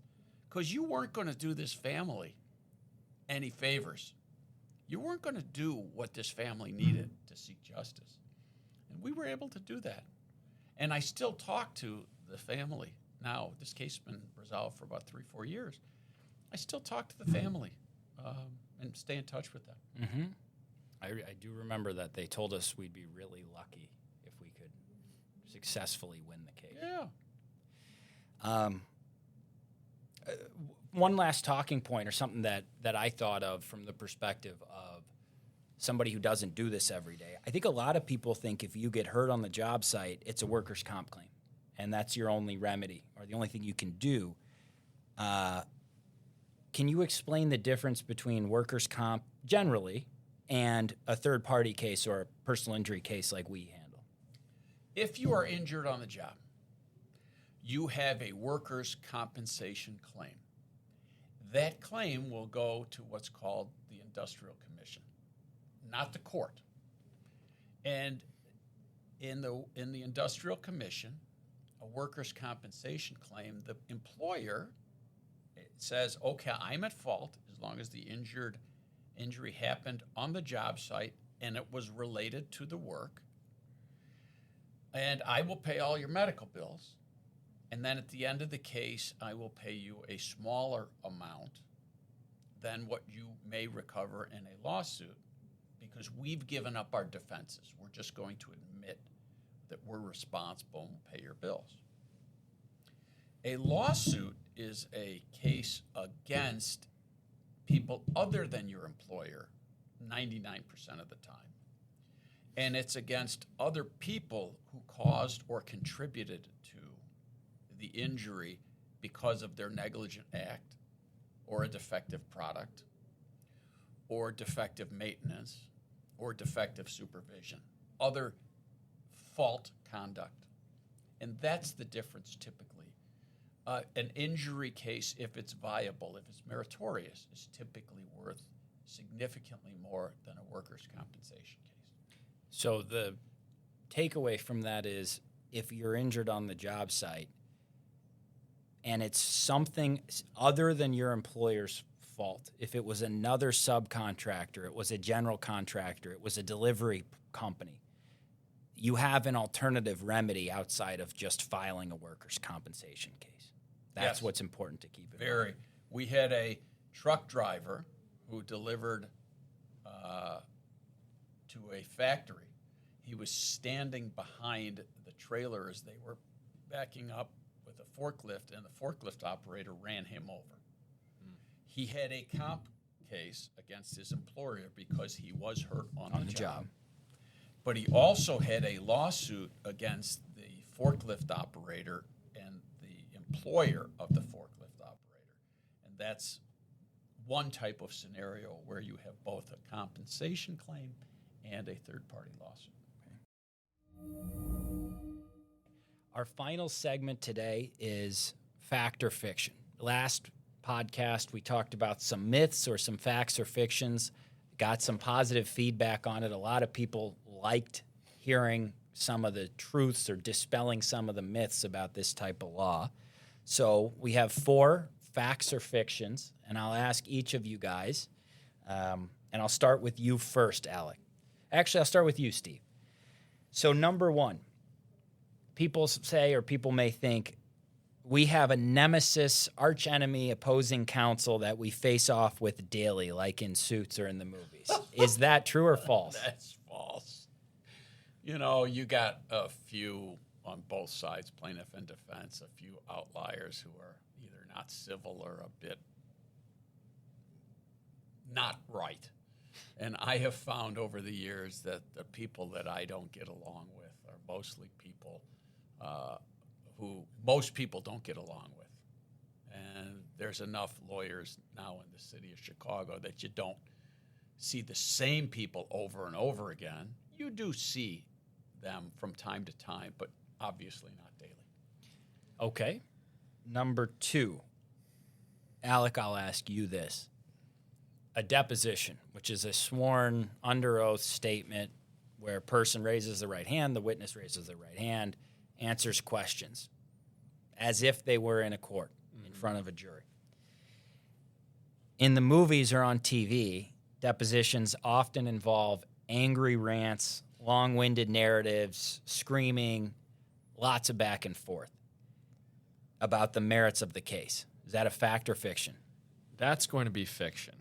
Because you weren't going to do this family any favors. You weren't going to do what this family needed to seek justice. And we were able to do that. And I still talk to the family now. This case has been resolved for about 3-4 years. I still talk to the family and stay in touch with them. Mm-hmm. I do remember that they told us we'd be really lucky if we could successfully win the case. Yeah. One last talking point or something that I thought of from the perspective of somebody who doesn't do this every day. I think a lot of people think if you get hurt on the job site, it's a workers' comp claim, and that's your only remedy or the only thing you can do. Can you explain the difference between workers' comp generally and a third-party case or a personal injury case like we handle? If you are injured on the job, you have a workers' compensation claim. That claim will go to what's called the Industrial Commission, not the court. And in the Industrial Commission, a workers' compensation claim, the employer says, okay, I'm at fault as long as the injury happened on the job site and it was related to the work. And I will pay all your medical bills. And then at the end of the case, I will pay you a smaller amount than what you may recover in a lawsuit because we've given up our defenses. We're just going to admit that we're responsible and we'll pay your bills. A lawsuit is a case against people other than your employer 99% of the time. And it's against other people who caused or contributed to the injury because of their negligent act or a defective product or defective maintenance or defective supervision, other fault conduct. And that's the difference typically. An injury case, if it's viable, if it's meritorious, is typically worth significantly more than a workers' compensation case. So the takeaway from that is if you're injured on the job site and it's something other than your employer's fault, if it was another subcontractor, it was a general contractor, it was a delivery company, you have an alternative remedy outside of just filing a workers' compensation case. That's Yes. what's important to keep in mind. Very. We had a truck driver who delivered to a factory. He was standing behind the trailer as they were backing up with a forklift, and the forklift operator ran him over. He had a comp case against his employer because he was hurt on the job. But he also had a lawsuit against the forklift operator and the employer of the forklift operator. And that's one type of scenario where you have both a compensation claim and a third-party lawsuit. Our final segment today is fact or fiction. Last podcast, we talked about some myths or some facts or fictions, got some positive feedback on it. A lot of people liked hearing some of the truths or dispelling some of the myths about this type of law. So we have 4 facts or fictions, and I'll ask each of you guys, and I'll start with you first, Alec. Actually, I'll start with you, Steve. So number 1, people say or people may think we have a nemesis, arch enemy, opposing counsel that we face off with daily, like in Suits or in the movies. Is that true or false? That's false. You know, you got a few on both sides, plaintiff and defense, a few outliers who are either not civil or a bit not right. And I have found over the years that the people that I don't get along with are mostly people who most people don't get along with. And there's enough lawyers now in the city of Chicago that you don't see the same people over and over again. You do see them from time to time, but obviously not daily. Okay. Number 2. Alec, I'll ask you this. A deposition, which is a sworn under oath statement where a person raises the right hand, the witness raises the right hand, answers questions as if they were in a court in front of a jury. In the movies or on TV, depositions often involve angry rants, long-winded narratives, screaming, lots of back and forth about the merits of the case. Is that a fact or fiction? That's going to be fiction.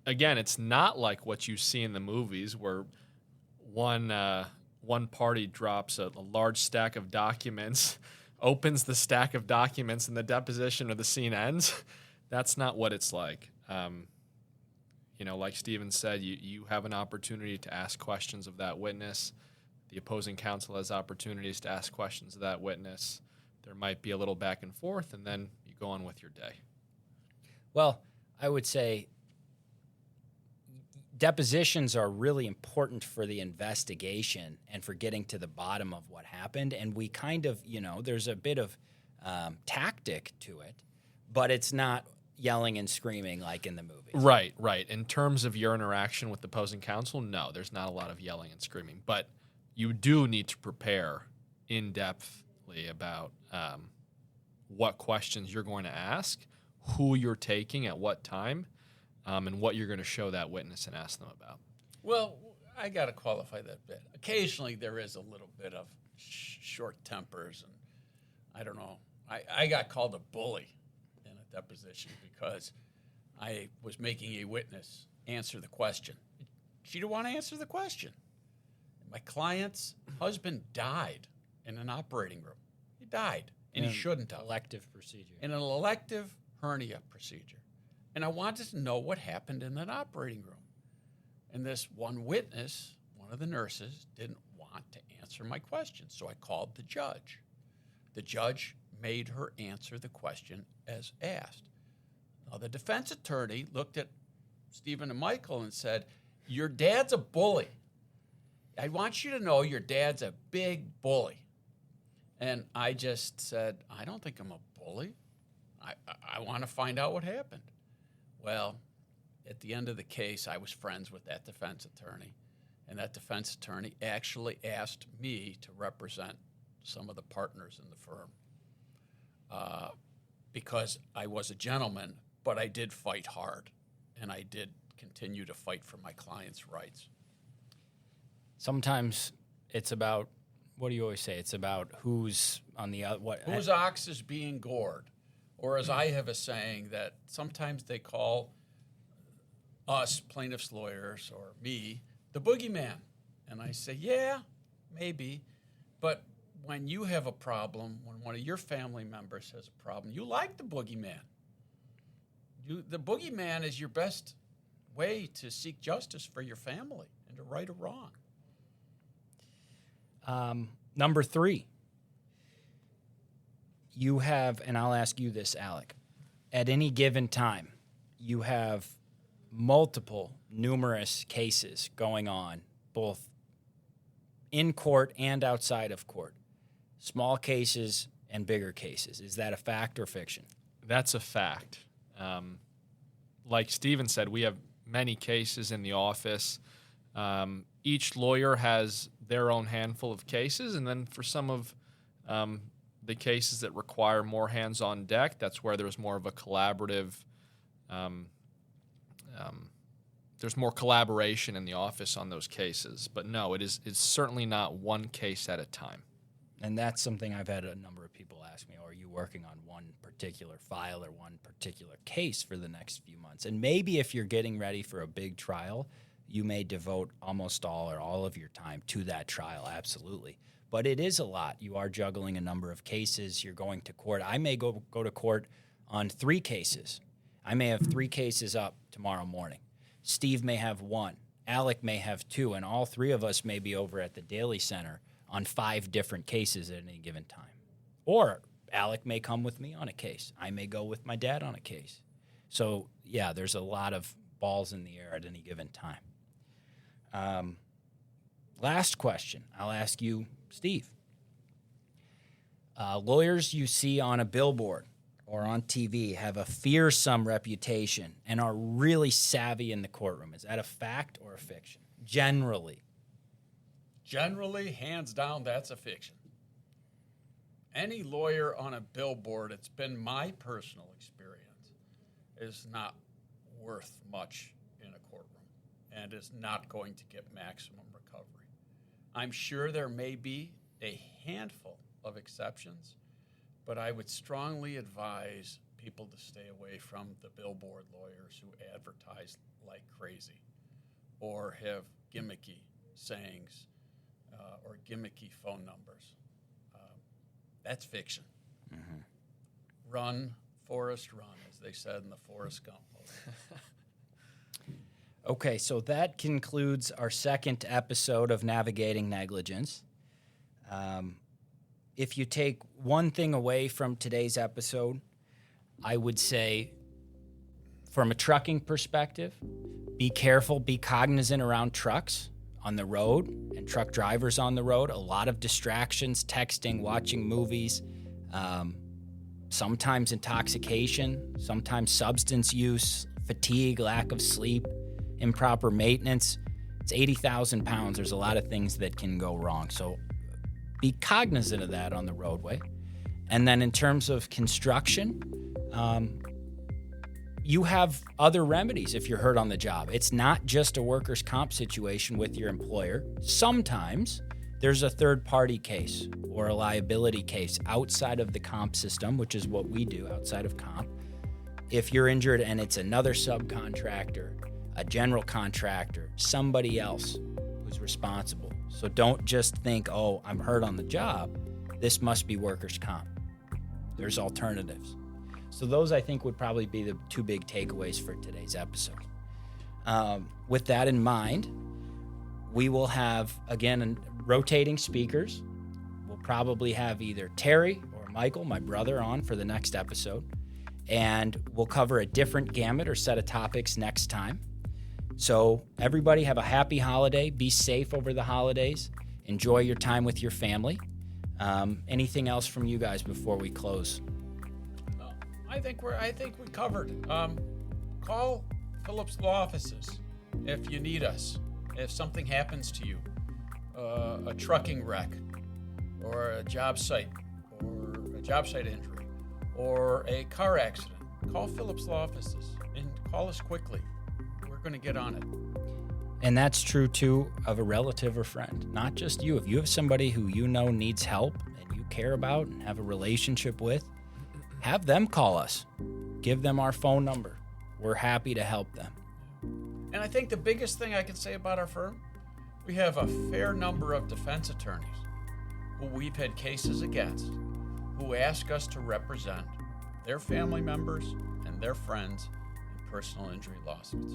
Again, it's not like what you see in the movies where one party drops a large stack of documents, opens the stack of documents, and the deposition or the scene ends. That's not what it's like. Like Steven said, you have an opportunity to ask questions of that witness. The opposing counsel has opportunities to ask questions of that witness. There might be a little back and forth, and then you go on with your day. Well, I would say depositions are really important for the investigation and for getting to the bottom of what happened. And we kind of, there's a bit of tactic to it, but it's not yelling and screaming like in the movies. Right. In terms of your interaction with the opposing counsel, no, there's not a lot of yelling and screaming. But you do need to prepare in-depthly about what questions you're going to ask, who you're taking at what time, and what you're going to show that witness and ask them about. Well, I got to qualify that bit. Occasionally there is a little bit of short tempers, and I don't know. I got called a bully in a deposition because I was making a witness answer the question. She didn't want to answer the question. My client's husband died in an operating room. He died, and he shouldn't have. Elective procedure. In an elective hernia procedure. And I wanted to know what happened in that operating room. And this one witness, one of the nurses, didn't want to answer my question, so I called the judge. The judge made her answer the question as asked. Now, the defense attorney looked at Stephen and Michael and said, "Your dad's a bully. I want you to know your dad's a big bully." And I just said, "I don't think I'm a bully. I want to find out what happened." Well, at the end of the case, I was friends with that defense attorney, and that defense attorney actually asked me to represent some of the partners in the firm because I was a gentleman, but I did fight hard, and I did continue to fight for my clients' rights. Sometimes it's about, what do you always say? It's about who's on the other. Whose ox is being gored. Or as I have a saying that sometimes they call us plaintiffs' lawyers or me the boogeyman. And I say, yeah, maybe. But when you have a problem, when one of your family members has a problem, you like the boogeyman. The boogeyman is your best way to seek justice for your family and to right a wrong. Number 3. You have, and I'll ask you this, Alec, at any given time, you have numerous cases going on, both in court and outside of court, small cases and bigger cases. Is that a fact or fiction? That's a fact. Like Steven said, we have many cases in the office. Each lawyer has their own handful of cases, and then for some of the cases that require more hands on deck, that's where there's more of a collaborative, there's more collaboration in the office on those cases. But no, it's certainly not one case at a time. And that's something I've had a number of people ask me, are you working on one particular file or one particular case for the next few months? And maybe if you're getting ready for a big trial, you may devote almost all or all of your time to that trial, absolutely. But it is a lot. You are juggling a number of cases. You're going to court. I may go to court on 3 cases. I may have 3 cases up tomorrow morning. Steve may have 1. Alec may have 2. And all 3 of us may be over at the Daily Center on 5 different cases at any given time. Or Alec may come with me on a case. I may go with my dad on a case. So, yeah, there's a lot of balls in the air at any given time. Last question. I'll ask you, Steve. Lawyers you see on a billboard or on TV have a fearsome reputation and are really savvy in the courtroom. Is that a fact or a fiction? Generally. Generally, hands down, that's a fiction. Any lawyer on a billboard, it's been my personal experience, is not worth much in a courtroom and is not going to get maximum recovery. I'm sure there may be a handful of exceptions, but I would strongly advise people to stay away from the billboard lawyers who advertise like crazy or have gimmicky sayings or gimmicky phone numbers. That's fiction. Mm-hmm. Run, Forrest, run, as they said in the Forrest Gump movie. Okay, so that concludes our second episode of Navigating Negligence. If you take one thing away from today's episode, I would say, from a trucking perspective, be careful, be cognizant around trucks on the road and truck drivers on the road. A lot of distractions, texting, watching movies, sometimes intoxication, sometimes substance use, fatigue, lack of sleep, improper maintenance. It's 80,000 pounds. There's a lot of things that can go wrong. So be cognizant of that on the roadway. And then in terms of construction, you have other remedies if you're hurt on the job. It's not just a workers' comp situation with your employer. Sometimes there's a third-party case or a liability case outside of the comp system, which is what we do outside of comp. If you're injured and it's another subcontractor, a general contractor, somebody else who's responsible. So don't just think, oh, I'm hurt on the job. This must be workers' comp. There's alternatives. So those, I think, would probably be the 2 big takeaways for today's episode. With that in mind, we will have, again, rotating speakers. We'll probably have either Terry or Michael, my brother, on for the next episode. And we'll cover a different gamut or set of topics next time. So everybody have a happy holiday. Be safe over the holidays. Enjoy your time with your family. Anything else from you guys before we close? I think we covered. Call Phillips Law Offices if you need us. If something happens to you, a trucking wreck, or a job site injury, or a car accident, call Phillips Law Offices and call us quickly. We're going to get on it. And that's true, too, of a relative or friend. Not just you. If you have somebody who you know needs help and you care about and have a relationship with, have them call us. Give them our phone number. We're happy to help them. And I think the biggest thing I can say about our firm, we have a fair number of defense attorneys who we've had cases against who ask us to represent their family members and their friends in personal injury lawsuits.